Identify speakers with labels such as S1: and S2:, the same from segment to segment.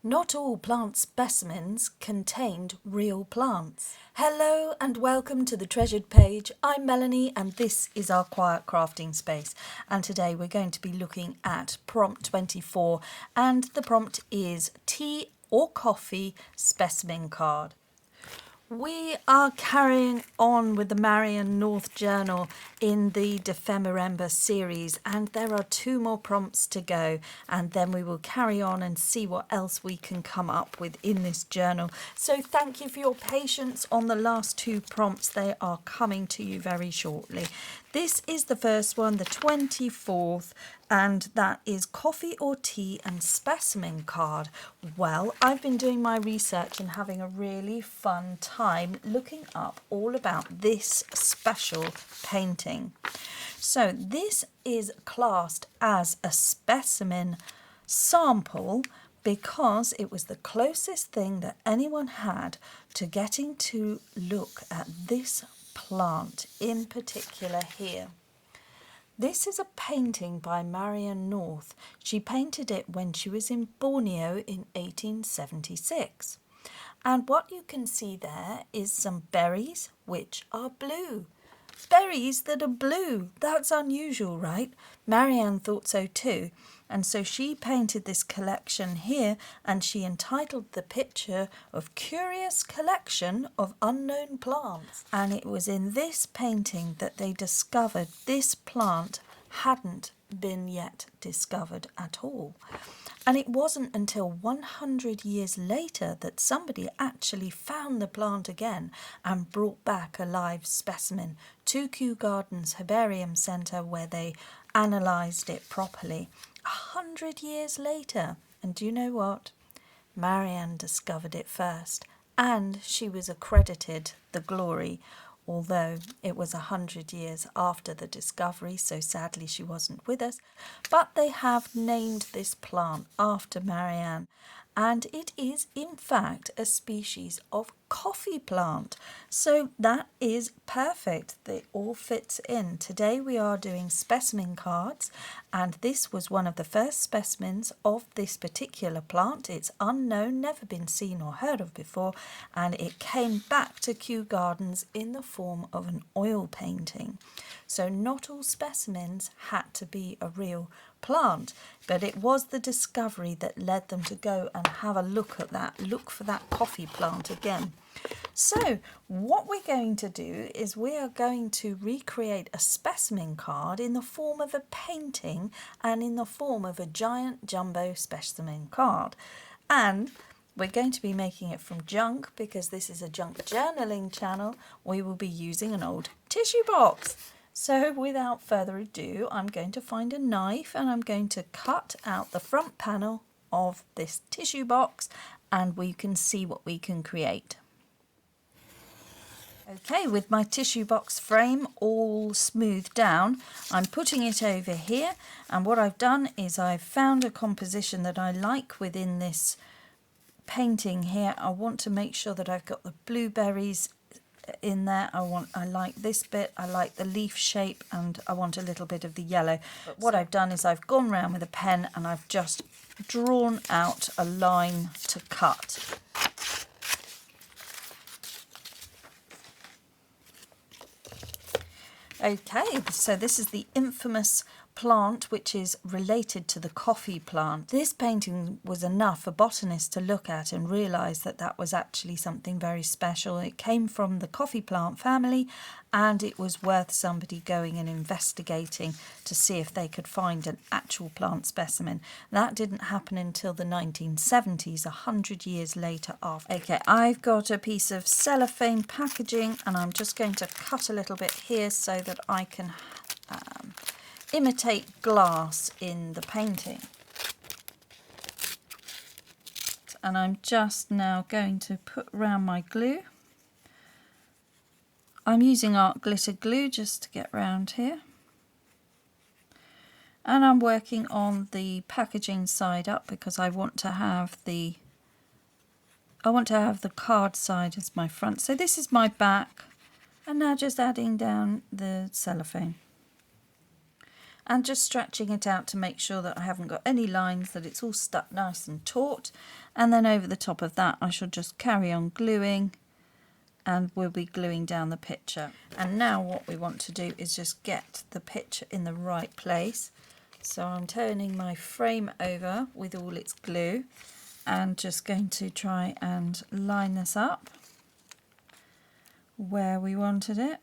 S1: Not all plant specimens contained real plants. Hello and welcome to the Treasured Page. I'm Melanie and this is our quiet crafting space. And today we're going to be looking at prompt 24 and the prompt is tea or coffee specimen card. We are carrying on with the Marianne North journal in the Dephemerember series, and there are 2 more prompts to go, and then we will carry on and see what else we can come up with in this journal. So thank you for your patience on the last 2 prompts. They are coming to you very shortly. This is the first one, the 24th, and that is coffee or tea and specimen card. Well, I've been doing my research and having a really fun time looking up all about this special painting. So this is classed as a specimen sample because it was the closest thing that anyone had to getting to look at this plant in particular here. This is a painting by Marianne North. She painted it when she was in Borneo in 1876. And what you can see there is some berries which are blue. Berries that are blue. That's unusual, right? Marianne thought so too. And so she painted this collection here and she entitled the picture of Curious Collection of Unknown Plants. And it was in this painting that they discovered this plant hadn't been yet discovered at all. And it wasn't until 100 years later that somebody actually found the plant again and brought back a live specimen to Kew Gardens Herbarium Centre where they analysed it properly. 100 years later. And do you know what? Marianne discovered it first and she was accredited the glory, although it was 100 years after the discovery, so sadly she wasn't with us. But they have named this plant after Marianne, and it is in fact a species of coffee plant. So that is perfect. It all fits in. Today we are doing specimen cards, and this was one of the first specimens of this particular plant. It's unknown, never been seen or heard of before, and it came back to Kew Gardens in the form of an oil painting. So not all specimens had to be a real plant, but it was the discovery that led them to go and have a look at that, look for that coffee plant again. So what we're going to do is we are going to recreate a specimen card in the form of a painting and in the form of a giant jumbo specimen card. And we're going to be making it from junk because this is a junk journaling channel. We will be using an old tissue box. So without further ado, I'm going to find a knife and I'm going to cut out the front panel of this tissue box and we can see what we can create. Okay, with my tissue box frame all smoothed down, I'm putting it over here, and what I've done is I've found a composition that I like within this painting here. I want to make sure that I've got the blueberries in there. I like this bit, I like the leaf shape, and I want a little bit of the yellow. But what I've done is I've gone round with a pen and I've just drawn out a line to cut. Okay, so this is the infamous plant which is related to the coffee plant. This painting was enough for botanists to look at and realise that that was actually something very special. It came from the coffee plant family and it was worth somebody going and investigating to see if they could find an actual plant specimen. That didn't happen until the 1970s, 100 years later after. Okay, I've got a piece of cellophane packaging and I'm just going to cut a little bit here so that I can imitate glass in the painting. And I'm just now going to put around my glue. I'm using art glitter glue just to get round here. And I'm working on the packaging side up because I want to have the card side as my front. So this is my back, and now just adding down the cellophane. and just stretching it out to make sure that I haven't got any lines, that it's all stuck nice and taut. And then over the top of that I shall just carry on gluing, and we'll be gluing down the picture. And now what we want to do is just get the picture in the right place. So I'm turning my frame over with all its glue and just going to try and line this up where we wanted it.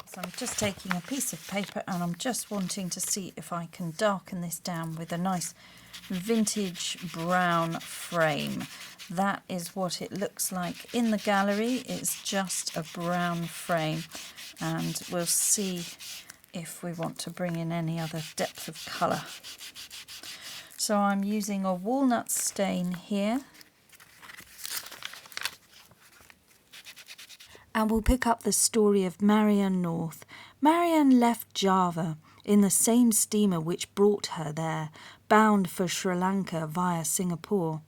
S1: So I'm just taking a piece of paper and I'm just wanting to see if I can darken this down with a nice vintage brown frame. That is what it looks like in the gallery. It's just a brown frame, and we'll see if we want to bring in any other depth of colour. So I'm using a walnut stain here. And we'll pick up the story of Marianne North. Marianne left Java in the same steamer which brought her there, bound for Sri Lanka via Singapore.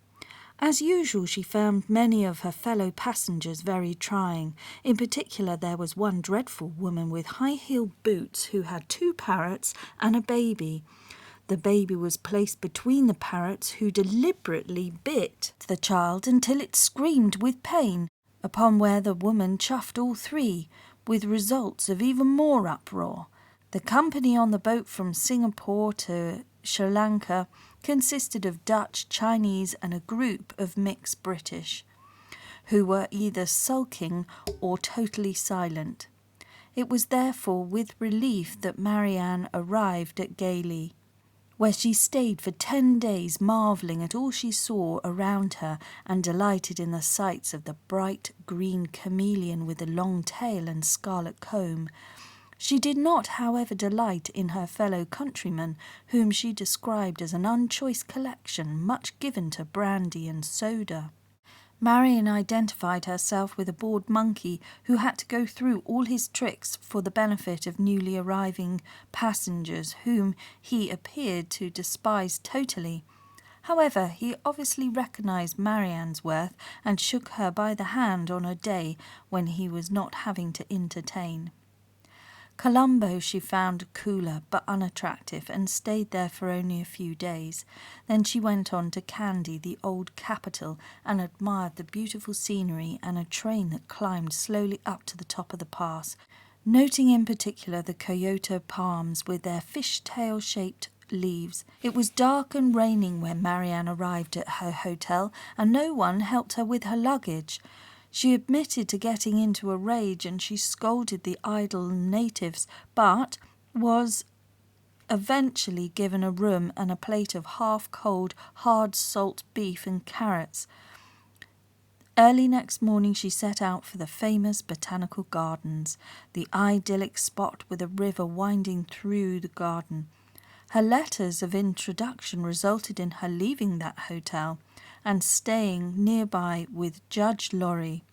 S1: As usual, she found many of her fellow passengers very trying. In particular, there was one dreadful woman with high-heeled boots who had 2 parrots and a baby. The baby was placed between the parrots, who deliberately bit the child until it screamed with pain, upon where the woman chuffed all 3, with results of even more uproar. The company on the boat from Singapore to Sri Lanka consisted of Dutch, Chinese and a group of mixed British, who were either sulking or totally silent. It was therefore with relief that Marianne arrived at Gailey, where she stayed for 10 days, marvelling at all she saw around her and delighted in the sights of the bright green chameleon with a long tail and scarlet comb. She did not, however, delight in her fellow countrymen, whom she described as an unchoice collection, much given to brandy and soda. Marianne identified herself with a bored monkey who had to go through all his tricks for the benefit of newly arriving passengers, whom he appeared to despise totally. However, he obviously recognised Marianne's worth and shook her by the hand on a day when he was not having to entertain. Colombo she found cooler but unattractive, and stayed there for only a few days. Then she went on to Kandy, the old capital, and admired the beautiful scenery and a train that climbed slowly up to the top of the pass, noting in particular the Kyoto palms with their fish-tail-shaped leaves. It was dark and raining when Marianne arrived at her hotel, and no one helped her with her luggage. She admitted to getting into a rage, and she scolded the idle natives, but was eventually given a room and a plate of half-cold, hard salt beef and carrots. Early next morning she set out for the famous botanical gardens, the idyllic spot with a river winding through the garden. Her letters of introduction resulted in her leaving that hotel and staying nearby with Judge Laurie.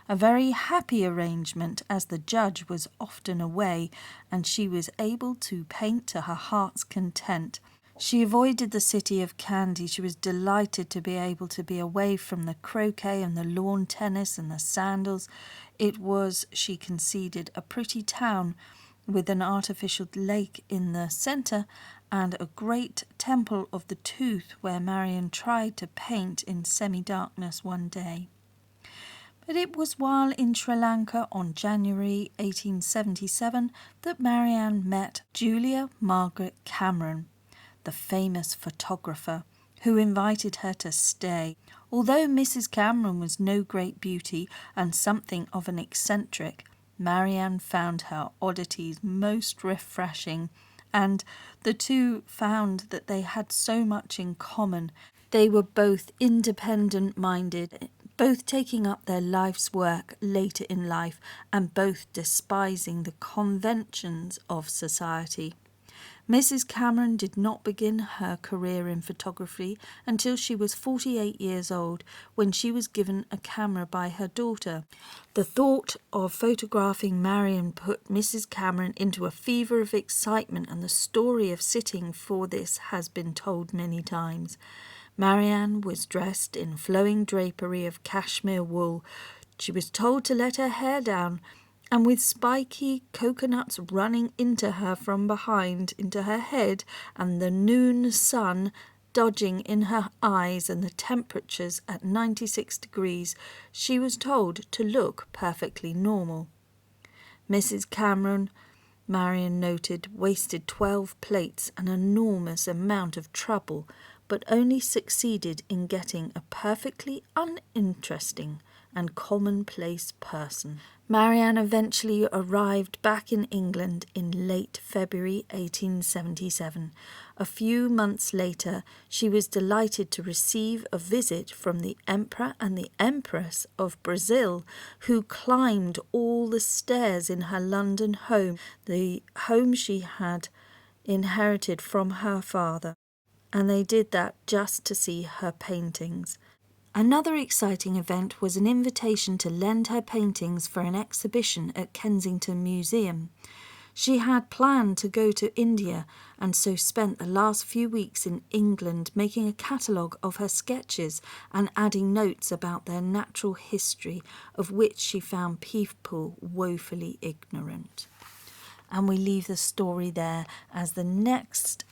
S1: A very happy arrangement, as the judge was often away and she was able to paint to her heart's content. She avoided the city of Kandy. She was delighted to be able to be away from the croquet and the lawn tennis and the sandals. It was, she conceded, a pretty town with an artificial lake in the centre and a great temple of the tooth where Marianne tried to paint in semi-darkness one day. But it was while in Sri Lanka on January 1877 that Marianne met Julia Margaret Cameron, the famous photographer, who invited her to stay. Although Mrs. Cameron was no great beauty and something of an eccentric, Marianne found her oddities most refreshing, and the two found that they had so much in common. They were both independent-minded, both taking up their life's work later in life, and both despising the conventions of society. Mrs. Cameron did not begin her career in photography until she was 48 years old, when she was given a camera by her daughter. The thought of photographing Marianne put Mrs. Cameron into a fever of excitement, and the story of sitting for this has been told many times. Marianne was dressed in flowing drapery of cashmere wool. She was told to let her hair down, and with spiky coconuts running into her from behind, into her head, and the noon sun dodging in her eyes, and the temperatures at 96 degrees, she was told to look perfectly normal. Mrs. Cameron, Marianne noted, wasted 12 plates, an enormous amount of trouble, but only succeeded in getting a perfectly uninteresting and commonplace person. Marianne eventually arrived back in England in late February 1877. A few months later, she was delighted to receive a visit from the Emperor and the Empress of Brazil, who climbed all the stairs in her London home, the home she had inherited from her father. And they did that just to see her paintings. Another exciting event was an invitation to lend her paintings for an exhibition at Kensington Museum. She had planned to go to India and so spent the last few weeks in England making a catalogue of her sketches and adding notes about their natural history, of which she found people woefully ignorant. And we leave the story there, as the next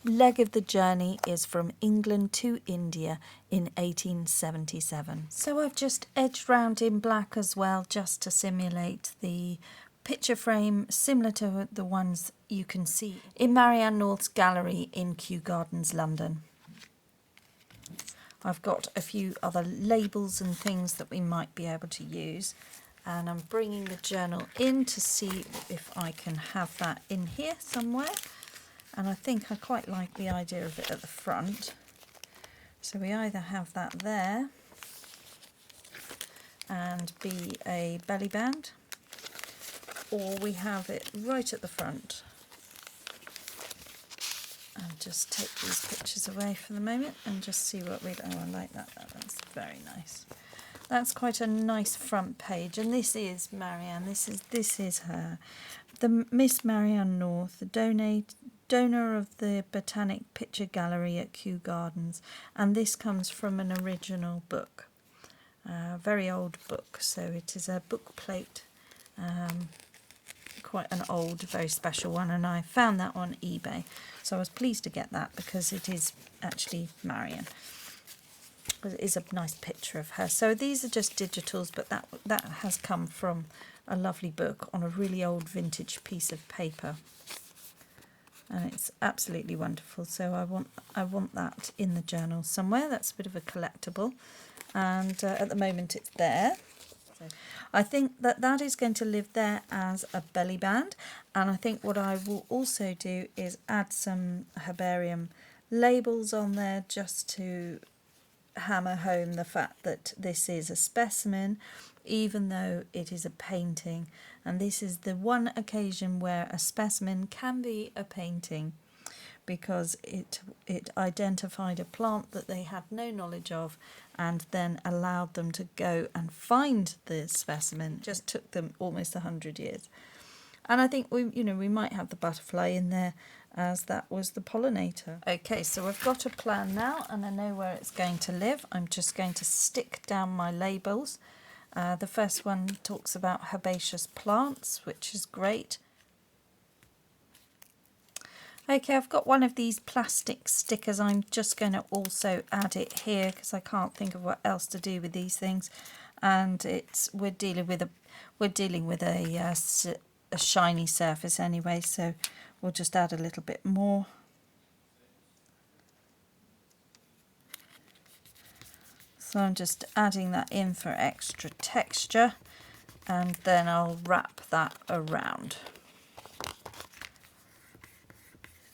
S1: leg of the journey is from England to India in 1877. So I've just edged round in black as well, just to simulate the picture frame similar to the ones you can see in Marianne North's gallery in Kew Gardens, London. I've got a few other labels and things that we might be able to use, and I'm bringing the journal in to see if I can have that in here somewhere. And I think I quite like the idea of it at the front. So we either have that there and be a belly band, or we have it right at the front. And just take these pictures away for the moment and just see what we... Oh, I like that. That's very nice. That's quite a nice front page. And this is Marianne. This is her. The Miss Marianne North, the donor of the Botanic Picture Gallery at Kew Gardens, and this comes from an original book, a very old book, so it is a book plate, quite an old, very special one, and I found that on eBay, so I was pleased to get that because it is actually Marianne. It is a nice picture of her. So these are just digitals, but that has come from a lovely book on a really old vintage piece of paper. And it's absolutely wonderful. So I want that in the journal somewhere. That's a bit of a collectible, and at the moment it's there. So I think that is going to live there as a belly band, and I think what I will also do is add some herbarium labels on there just to hammer home the fact that this is a specimen, even though it is a painting, and this is the one occasion where a specimen can be a painting, because it identified a plant that they had no knowledge of and then allowed them to go and find the specimen. Just took them almost 100 years. And I think we might have the butterfly in there, as that was the pollinator. Okay, so I've got a plan now and I know where it's going to live. I'm just going to stick down my labels. The first one talks about herbaceous plants, which is great. Okay, I've got one of these plastic stickers. I'm just going to also add it here because I can't think of what else to do with these things. And we're dealing with a shiny surface anyway, so we'll just add a little bit more. So I'm just adding that in for extra texture, and then I'll wrap that around.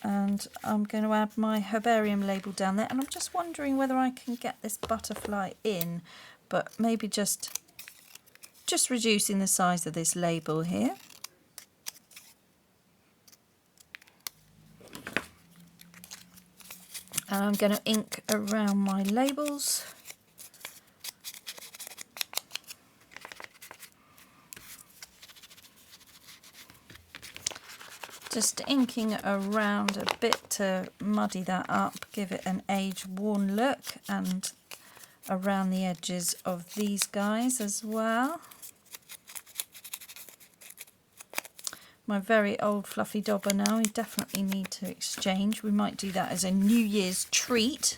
S1: And I'm going to add my herbarium label down there, and I'm just wondering whether I can get this butterfly in, but maybe just reducing the size of this label here. And I'm going to ink around my labels. Just inking around a bit to muddy that up, give it an age-worn look, and around the edges of these guys as well. My very old fluffy dobber now, we definitely need to exchange. We might do that as a New Year's treat.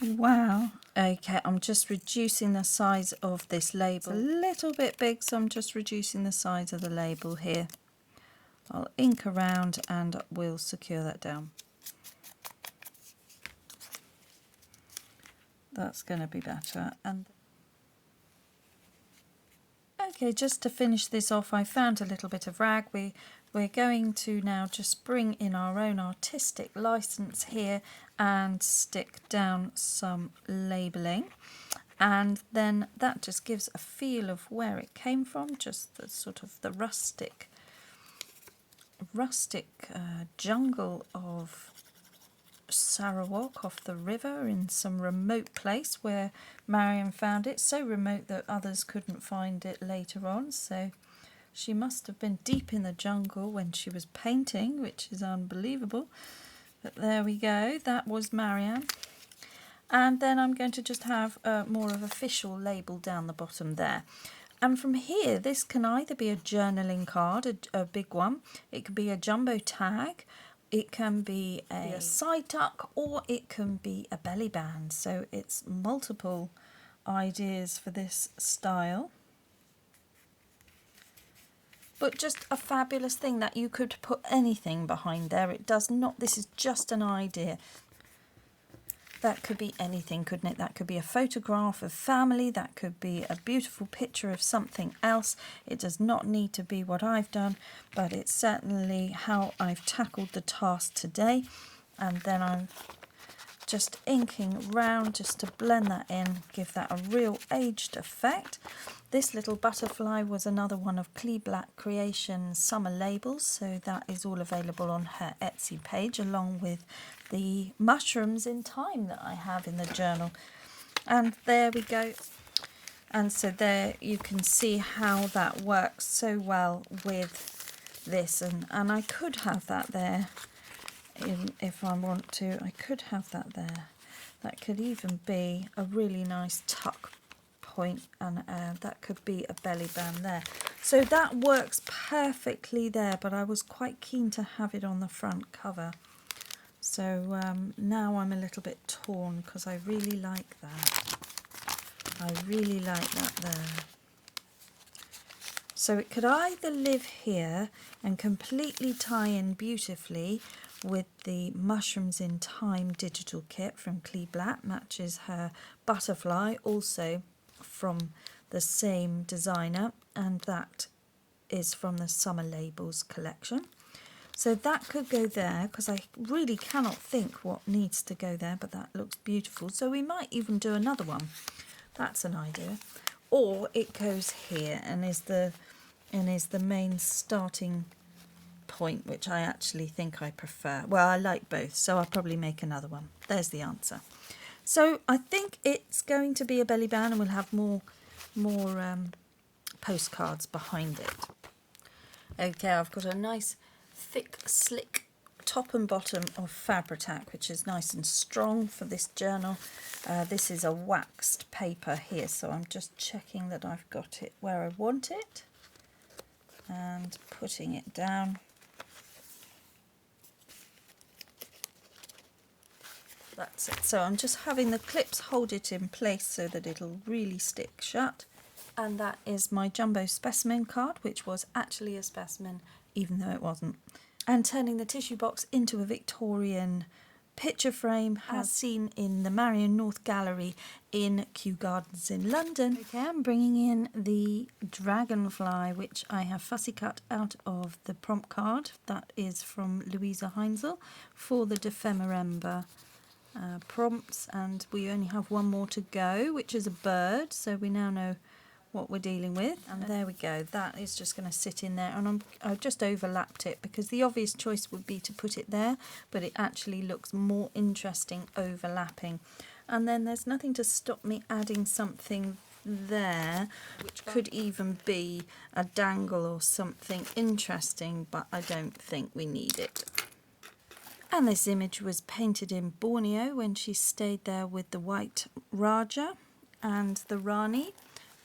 S1: Wow. Okay, I'm just reducing the size of this label. It's a little bit big, so I'm just reducing the size of the label here. I'll ink around and we'll secure that down. That's going to be better. And okay, just to finish this off, I found a little bit of rag. We're going to now just bring in our own artistic license here and stick down some labelling. And then that just gives a feel of where it came from, just the sort of the rustic jungle of Sarawak off the river in some remote place where Marianne found it, so remote that others couldn't find it later on, so she must have been deep in the jungle when she was painting, which is unbelievable. But there we go, that was Marianne. And then I'm going to just have a more of an official label down the bottom there. And from here, this can either be a journaling card, a big one, it could be a jumbo tag, it can be a side tuck, or it can be a belly band. So it's multiple ideas for this style. But just a fabulous thing that you could put anything behind there. It does not, this is just an idea. That could be anything, couldn't it? That could be a photograph of family, that could be a beautiful picture of something else. It does not need to be what I've done, but it's certainly how I've tackled the task today. And then I'm just inking round just to blend that in, give that a real aged effect. This little butterfly was another one of Clee Black Creations summer labels, so that is all available on her Etsy page, along with the mushrooms in time that I have in the journal. And there we go. And so there you can see how that works so well with this, and I could have that there if I want to. I could have that there. That could even be a really nice tuck point, and that could be a belly band there. So that works perfectly there, but I was quite keen to have it on the front cover. So now I'm a little bit torn because I really like that. I really like that there. So it could either live here and completely tie in beautifully with the Mushrooms in Time digital kit from Clee Black, matches her butterfly, also from the same designer, and that is from the Summer Labels collection. So that could go there, because I really cannot think what needs to go there, but that looks beautiful. So we might even do another one. That's an idea. Or it goes here and is the main starting point, which I actually think I prefer. Well, I like both, so I'll probably make another one. There's the answer. So I think it's going to be a belly band, and we'll have more postcards behind it. Okay, I've got a nice thick, slick top and bottom of Fabri-Tac, which is nice and strong for this journal. This is a waxed paper here, so I'm just checking that I've got it where I want it and putting it down. That's it. So I'm just having the clips hold it in place so that it'll really stick shut. And that is my jumbo specimen card, which was actually a specimen, even though it wasn't. And turning the tissue box into a Victorian picture frame, as seen in the Marianne North gallery in Kew Gardens in London. Okay, I'm bringing in the dragonfly, which I have fussy cut out of the prompt card. That is from Louisa Heinzel for the Dephemerember prompts, and we only have one more to go, which is a bird, so we now know what we're dealing with. And there we go, that is just going to sit in there, and I've just overlapped it because the obvious choice would be to put it there, but it actually looks more interesting overlapping. And then there's nothing to stop me adding something there, which could even be a dangle or something interesting, but I don't think we need it. And this image was painted in Borneo when she stayed there with the white Raja and the Rani.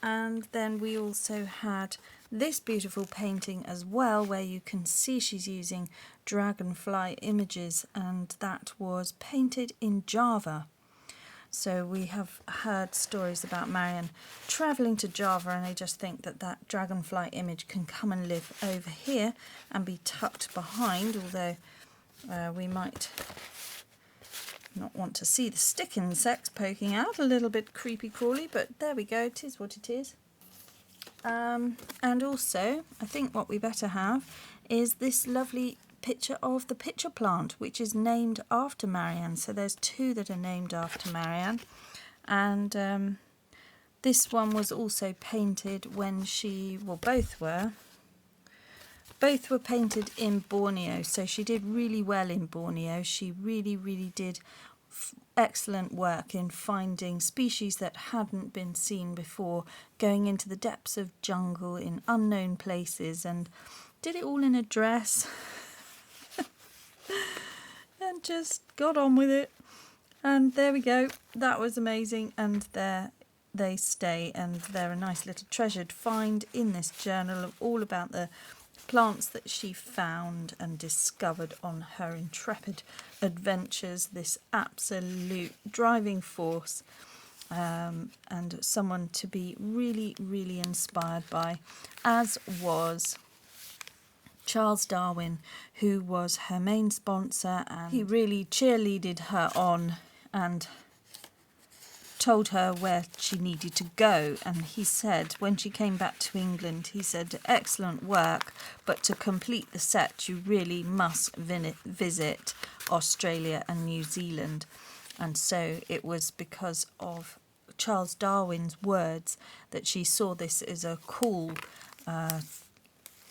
S1: And then we also had this beautiful painting as well, where you can see she's using dragonfly images, and that was painted in Java. So we have heard stories about Marianne travelling to Java, and I just think that that dragonfly image can come and live over here and be tucked behind, although we might not want to see the stick insects poking out. A little bit creepy crawly, but there we go, it is what it is. And also, I think what we better have is this lovely picture of the pitcher plant, which is named after Marianne. So there's two that are named after Marianne. And this one was also painted when she, well, both were painted in Borneo. So she did really well in Borneo. She really did excellent work in finding species that hadn't been seen before, going into the depths of jungle in unknown places, and did it all in a dress and just got on with it. And there we go, that was amazing, and there they stay, and they're a nice little treasured find in this journal of all about the plants that she found and discovered on her intrepid adventures. This absolute driving force, and someone to be really inspired by, as was Charles Darwin, who was her main sponsor, and he really cheerleaded her on and told her where she needed to go. And he said, when she came back to England, he said, excellent work, but to complete the set you really must visit Australia and New Zealand. And so it was because of Charles Darwin's words that she saw this as a call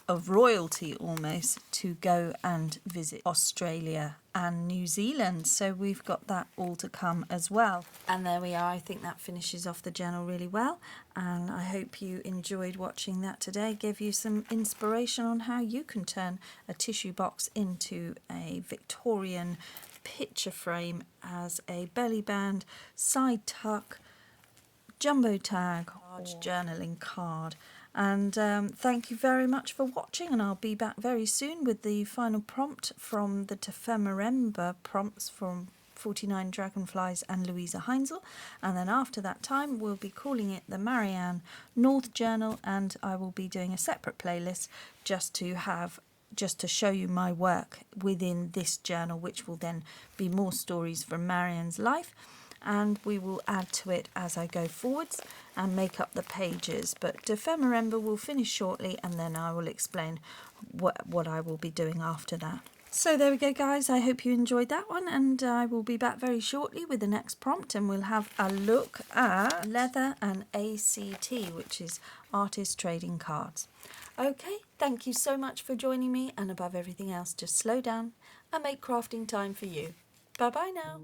S1: of royalty almost to go and visit Australia and New Zealand. So we've got that all to come as well. And there we are. I think that finishes off the journal really well, and I hope you enjoyed watching that today. Give you some inspiration on how you can turn a tissue box into a Victorian picture frame as a belly band, side tuck, jumbo tag, large journaling card. And thank you very much for watching, and I'll be back very soon with the final prompt from the Dephemerember prompts from 49 Dragonflies and Louisa Heinzel. And then after that time we'll be calling it the Marianne North journal, and I will be doing a separate playlist just to show you my work within this journal, which will then be more stories from Marianne's life, and we will add to it as I go forwards and make up the pages. But Dephemerember will finish shortly, and then I will explain what I will be doing after that. So there we go, guys. I hope you enjoyed that one, and I will be back very shortly with the next prompt, and we'll have a look at leather and ACT, which is artist trading cards. Okay, thank you so much for joining me, and above everything else, just slow down and make crafting time for you. Bye bye now.